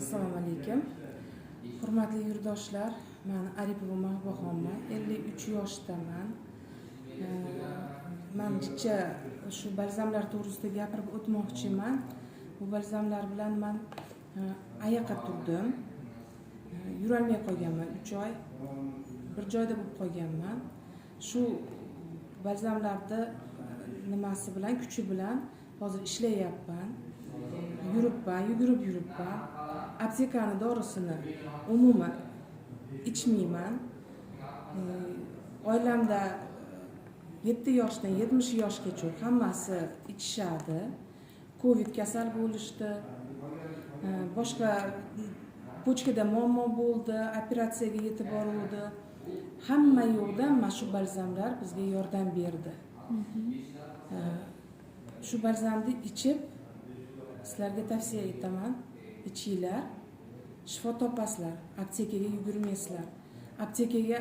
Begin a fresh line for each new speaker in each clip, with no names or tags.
Assalomu alaykum. Hurmatli yurtdoshlar, men Aripova Mahbubaxonman, 53 yoshdaman. Men jicha shu balzamlar to'g'risida gapirib o'tmoqchiman. Bu balzamlar bilan men oyoqqa turdim. Yurolmay qolganman 3 oy. Bir joyda bo'lib qolganman. Shu balzamlarni nimasi bilan, kuchi bilan hozir ishlayapman. Yuribman, yugurib yuribman. Aptekani dorisini umuman ichmayman. Oilamda 7 yoshdan 70 yoshgacha hammasi ichishadi. Covid kasal bo'lishdi. Boshqa pochkada muammo bo'ldi, operatsiyaga yetib boruvdi. Hamma yo'qdan mana shu balzamlar bizga yordam berdi. Shu balzamni ichib sizlarga tavsiya etaman. Ichinglar, shifo topasizlar. Aptekaga yugurmaysizlar. Aptekaga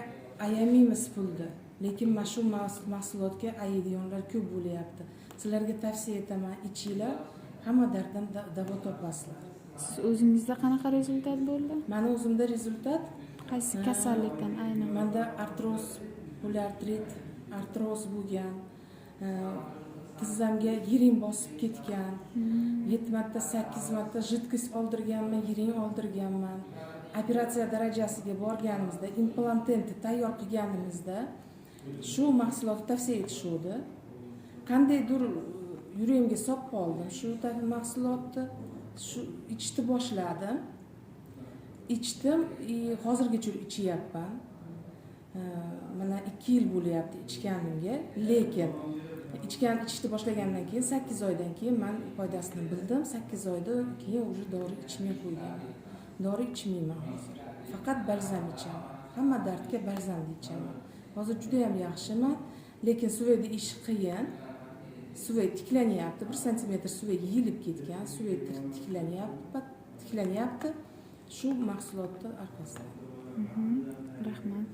ayamaymiz pulni, lekin mana shu mahsulotga ayaydiganlar ko'p bo'layapti. Sizlarga tavsiya etaman, ichinglar, hamma darddan davo topasizlar.
Siz o'zingizda qanaqa rezultat bo'ldi?
Meni o'zimda rezultat
Qaysi kasallikdan aynan?
menda artroz, poliartrit, artroz bo'lgan. Tizzamga yiring bosib ketgan. 7 marta, 8 marta jidkis oldirganman, yiring oldirganman. Operatsiya darajasiga borganimizda, implantentni tayyor qilganimizda shu mahsulotni tavsiya etishdi. Qandaydir yuragimga solib qoldim. Shu mahsulotni shu ichishni boshladim. Ichdim, hozirgacha ichyapman. Mana 2 yil bo'lyapti ichganimga, lekin ichishni boshlagandan keyin 8 oydan keyin men foydasini bildim. 8 oydan keyin уже dori ichmay qo'yganman. Dori ichmayman hozir. Faqat balzam ichaman. Hamma dardga balzam ichaman. Hozir juda ham yaxshiman, lekin suvayda ish qiyin. Suvay tiklanyapti, 1 sm suvay yeyilib ketgan, suvay tiklanyapti. Shu mahsulotni orqasidan.
Rahmat.